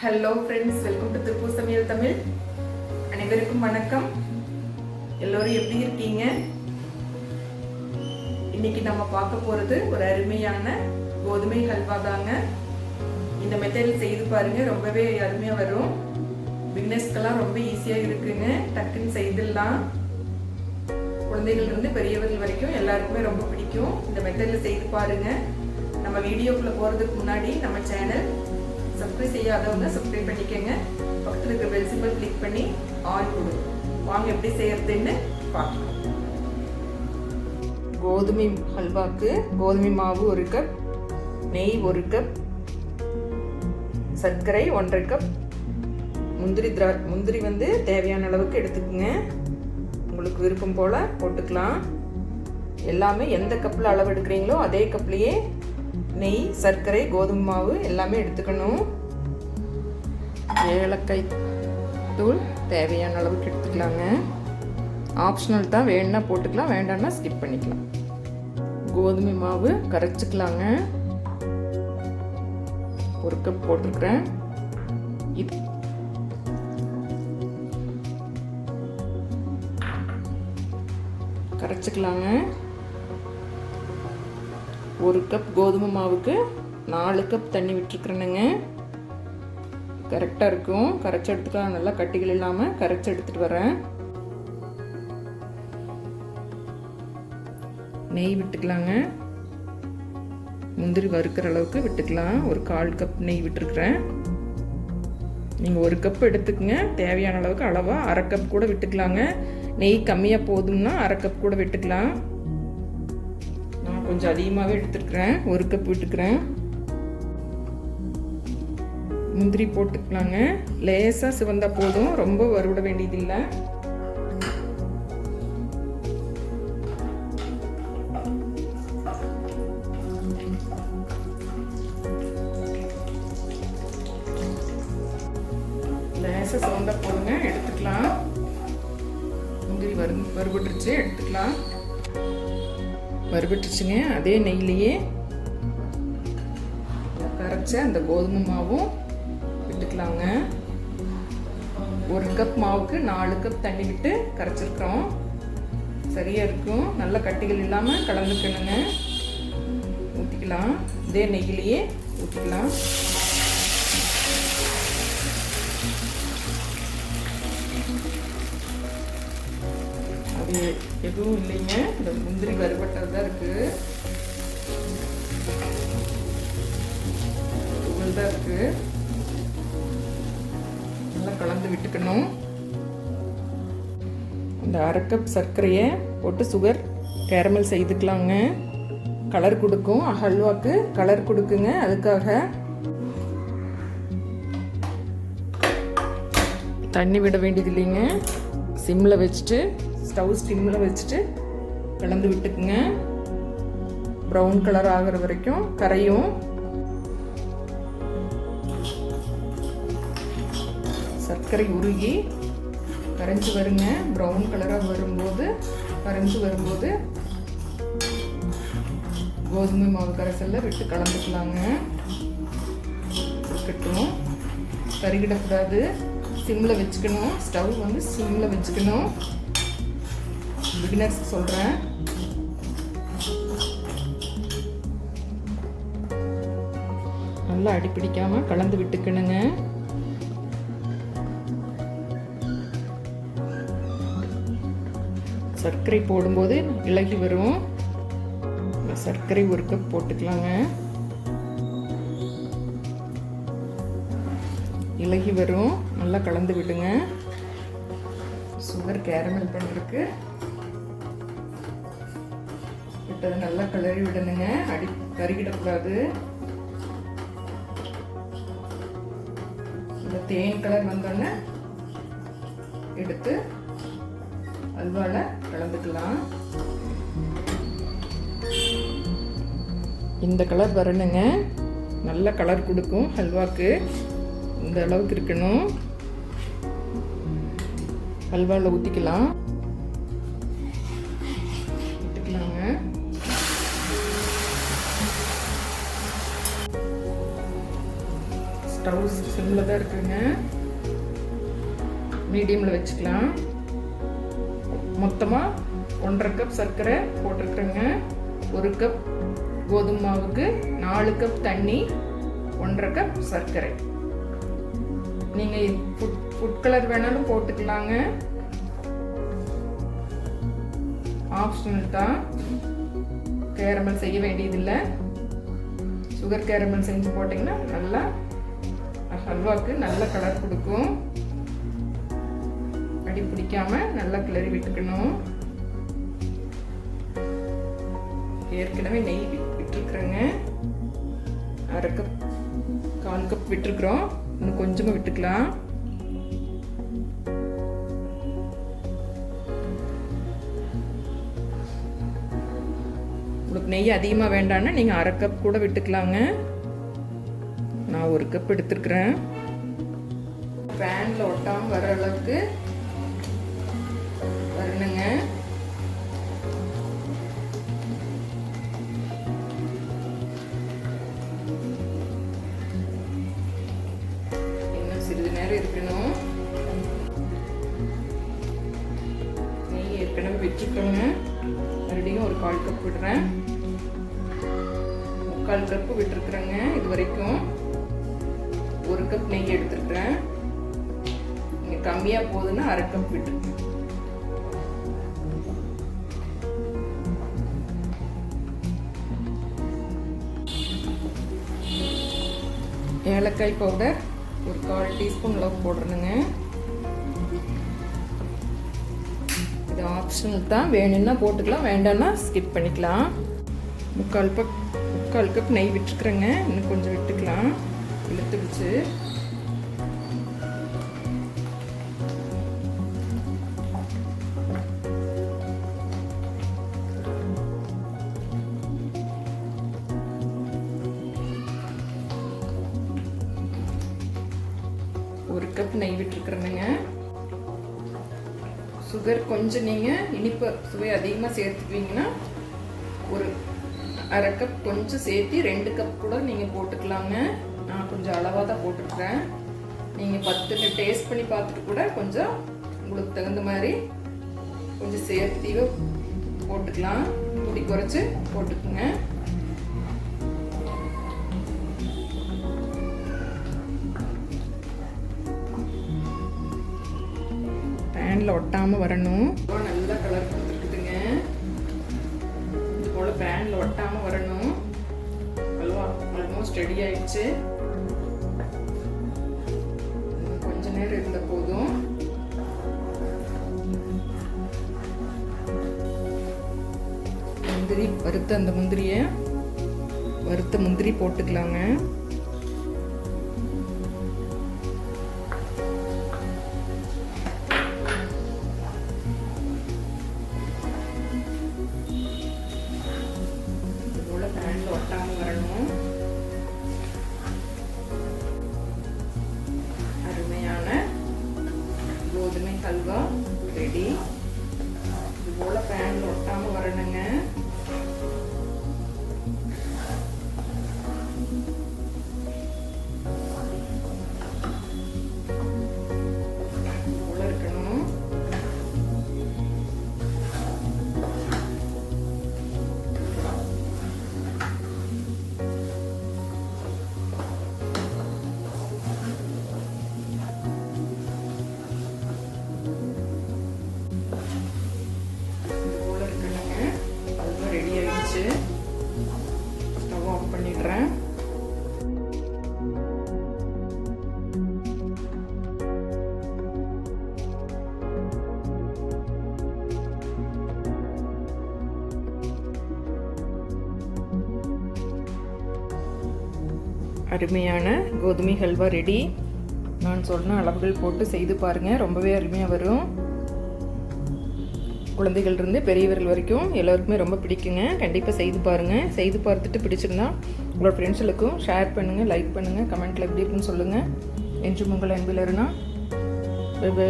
Hello friends, welcome to Tiruppur சமையல் தமிழ். அனைவருக்கும் வணக்கம். எல்லோரும் எப்படி இருக்கீங்க? இன்னைக்கு நம்ம பார்க்க போறது ஒரு அருமையான கோதுமை ஹல்வா தாங்க. இந்த மெத்தடில் செய்து பாருங்க, ரொம்பவே அருமையா வரும். பிகினர்ஸ்க்கெல்லாம் ரொம்ப ஈஸியா இருக்குங்க, டக்குன்னு செய்துடலாம். குழந்தைகள் இருந்து பெரியவர்கள் வரைக்கும் எல்லாருக்குமே ரொம்ப பிடிக்கும். இந்த மெத்தடில் செய்து பாருங்க. நம்ம வீடியோக்குள்ள போறதுக்கு முன்னாடி நம்ம சேனல் சப்ஸ்கிரைப் செய்யாதவங்க சப்ஸ்கிரைப் பண்ணிக்கோங்க. பக்கத்தில் இருக்கிற பெல் சிம்பல் கிளிக் பண்ணி ஆல் கொடுங்க. வாங்க எப்படி செய்யறதுன்னு பார்க்கலாம். கோதுமை ஹல்வாக்கு கோதுமை மாவு 1 கப், நெய் 1 கப், சர்க்கரை 1/2 கப், முந்திரி வந்து தேவையான அளவுக்கு எடுத்துக்கோங்க. உங்களுக்கு விருப்பம் போல போட்டுக்கலாம். எல்லாமே எந்த கப்பில் அளவு எடுக்கிறீங்களோ அதே கப்லேயே நெய், சர்க்கரை, கோதுமை மாவு எல்லாமே எடுத்துக்கணும். ஏலக்காய் தூள் தேவையான அளவுக்கு எடுத்துக்கலாங்க. ஆப்ஷனல் தான், வேணும்னா போட்டுக்கலாம், வேண்டாம்னா ஸ்கிப் பண்ணிக்கலாம். கோதுமை மாவு கரைச்சிக்கலாங்க. 1 கப் போட்டிருக்கிறேன். இது கரைச்சிக்கலாங்க. 1 கப் கோதுமை மாவுக்கு 4 கப் தண்ணி விட்டுருக்குறேனுங்க. கரெக்டாக இருக்கும். கரைச்சி எடுத்துக்கலாம். நல்லா கட்டிகள் இல்லாமல் கரைச்சி எடுத்துகிட்டு வரேன். நெய் விட்டுக்கலாங்க. முந்திரி வறுக்கிற அளவுக்கு விட்டுக்கலாம். ஒரு 1/4 கப் நெய் விட்டுருக்குறேன். நீங்கள் 1 கப் எடுத்துக்கங்க. தேவையான அளவுக்கு அளவாக 1/2 கப் கூட விட்டுக்கலாங்க. நெய் கம்மியாக போதும்னா 1/2 கப் கூட விட்டுக்கலாம். கொஞ்சம் அதிகமாகவே எடுத்துருக்கிறேன். 1 கப் விட்டுக்கிறேன். முந்திரி போட்டுக்கலாங்க. லேசாக சிவந்தா போதும், ரொம்ப வறுவிட வேண்டியதில்லை. லேசாக சிவந்தா போதுங்க, எடுத்துக்கலாம். முந்திரி வறுபட்டுருச்சு, எடுத்துக்கலாம். வறுபட்டுருச்சுங்க. அதே நெய்லேயே கரைச்ச அந்த கோதுமை மாவும் விட்டுக்கலாங்க. 1 கப் மாவுக்கு 4 கப் தண்ணி விட்டு கரைச்சிருக்கிறோம். சரியா இருக்கும். நல்ல கட்டிகள் இல்லாமல் கலந்துக்கணுங்க. ஊற்றிக்கலாம். இதே நெய்யிலேயே ஊற்றிக்கலாம். அது எதுவும் இல்லைங்க, இந்த முந்திரி வறுபட்டது தான் இருக்கு, துகள் தான் இருக்கு. நல்லா கலந்து விட்டுக்கணும். இந்த 1/2 கப் சர்க்கரையை போட்டு சுகர் கேரமல் செய்துக்கலாங்க. கலர் கொடுக்கும், ஹல்வாக்கு கலர் கொடுக்குங்க. அதுக்காக தண்ணி விட வேண்டியது இல்லைங்க. சிம்மில் வச்சுட்டு, ஸ்டவ் ஸ்டிம்மில் வச்சுட்டு கலந்து விட்டுக்குங்க. ப்ரௌன் கலர் ஆகிற வரைக்கும் கரையும். சர்க்கரை உருகி கரைஞ்சி வருங்க. ப்ரௌன் கலராக வரும்போது, கரைஞ்சி வரும்போது கோதுமை மாவு கரைசலில் விட்டு கலந்துக்கலாங்க. இருக்கட்டும், கருகிடக்கூடாது. சிம்மில் வச்சுக்கணும். ஸ்டவ் வந்து சிம்மில் வச்சுக்கணும். பிகினர்ஸ் சொல்கிறேன். நல்லா அடிப்பிடிக்காமல் கலந்து விட்டுக்கணுங்க. சர்க்கரை போடும்போது இலகி வரும். சர்க்கரை 1 கப் போட்டுக்கலாங்க. இலகி வரும். நல்லா கலந்து விடுங்க. சுகர் கேரமல் பண்ணுறதுக்கு விட்டது நல்லா கிளறி விடணுங்க. கருகிடக்கூடாது. இந்த தேன் கலர் வந்தோடனே எடுத்து அல்வாவில் கலந்துக்கலாம். இந்த கலர் வரணுங்க. நல்ல கலர் கொடுக்கும் ஹல்வாக்கு. இந்த அளவுக்கு இருக்கணும். ஹல்வாவில் ஊற்றிக்கலாம். விட்டுக்கலாங்க. ஸ்டவ் சிம்மில் தான் இருக்குங்க. மீடியமில் வச்சுக்கலாம். மொத்தமாக 1.5 கப் சர்க்கரை போட்டிருக்குறேங்க. 1 கப் கோதுமை மாவுக்கு 4 கப் தண்ணி, 1.5 கப் சர்க்கரை. நீங்கள் ஃபுட் கலர் வேணாலும் போட்டுக்கலாங்க, ஆப்ஷனல் தான். கேரமல் செய்ய வேண்டியதில்லை. சுகர் கேரமல் செஞ்சு போட்டிங்கன்னா நல்லா ஹல்வாவுக்கு நல்ல கலர் கொடுக்கும். அடி பிடிக்காம நல்லா கிளறி விட்டுக்கணும். ஏற்கனவே நெய் விட்டுருக்குறேங்க. 1/2 கப் 1/4 கப் விட்டுருக்குறோம். இன்னும் கொஞ்சமாக விட்டுக்கலாம். உங்களுக்கு நெய் அதிகமாக வேண்டாம்னா நீங்கள் 1/2 கப் கூட விட்டுக்கலாங்க. நான் 1 கப் எடுத்துருக்குறேன். பேனில் ஒட்டாமல் வர அளவுக்கு வரணுங்க. இன்னும் சிறிது நேரம் இருக்கணும். நெய் ஏற்கனவே வச்சுக்கோங்க. மறுபடியும் ஒரு 1/4 கப் விடுறேன். 3/4 கப்பு விட்டுருக்குறேங்க. இது வரைக்கும் 1 கப் நெய் எடுத்துருக்குறேன். நீங்கள் கம்மியாக போகுதுன்னா 1/2 கப் விட்டுருக்கேன். ஏலக்காய் பவுடர் ஒரு 1/4 டீஸ்பூன் அளவு போடுறேனுங்க. இது ஆப்ஷனல் தான். வேணும்னா போட்டுக்கலாம், வேண்டாம்னா ஸ்கிப் பண்ணிக்கலாம். 3/4 கப் நெய் விட்டுருக்குறேங்க. இன்னும் கொஞ்சம் விட்டுக்கலாம். இழுத்துடுச்சு. ஒரு கப் நெய் விட்டுருக்குறேங்க. சுகர் கொஞ்சம் நீங்கள் இனிப்பு சுவை அதிகமாக சேர்த்துக்குவீங்கன்னா ஒரு 1/2 கப் கொஞ்சம் சேர்த்து 2 கப் கூட நீங்கள் போட்டுக்கலாங்க. நான் கொஞ்சம் அளவாக தான் போட்டுருக்குறேன். நீங்கள் 10 டேஸ்ட் பண்ணி பார்த்துட்டு கூட கொஞ்சம் உங்களுக்கு தகுந்த மாதிரி கொஞ்சம் சேர்த்து போட்டுக்கலாம். கூடி குறைச்சி போட்டுக்குங்க. பேனில் ஒட்டாமல் வரணும். நல்லா கலர் கொடுத்துருக்குதுங்க. இது போல் பேனில் ஒட்டாமல் வரணும். அல்வா ஆல்மோஸ்ட் ரெடி ஆயிடுச்சு. கொஞ்ச நேரம் இருந்த போதும். முந்திரி வறுத்த அந்த வறுத்த முந்திரி போட்டுக்கலாங்க. ஒட்டாமல் வரணும். அருமையான கோதுமை ஹல்வா ரெடி. இது போல பேன்ல ஒட்டாமல் வரணுங்க. போல இருக்கணும். ஸ்டவ் ஆஃப் பண்ணிடுறேன். அருமையான கோதுமை ஹல்வா ரெடி. நான் சொன்ன அளவுகள் போட்டு செய்து பாருங்கள். ரொம்பவே அருமையாக வரும். குழந்தைகள்லேருந்து பெரியவர்கள் வரைக்கும் எல்லோருக்குமே ரொம்ப பிடிக்குங்க. கண்டிப்பாக செய்து பாருங்கள். செய்து பார்த்துட்டு பிடிச்சிருந்தா உங்களோட ஃப்ரெண்ட்ஸுகளுக்கும் ஷேர் பண்ணுங்கள், லைக் பண்ணுங்கள், கமெண்ட்டில் எப்படி இருக்குன்னு சொல்லுங்கள். என்றும் உங்கள் அன்பில் இருந்தால் பை பை.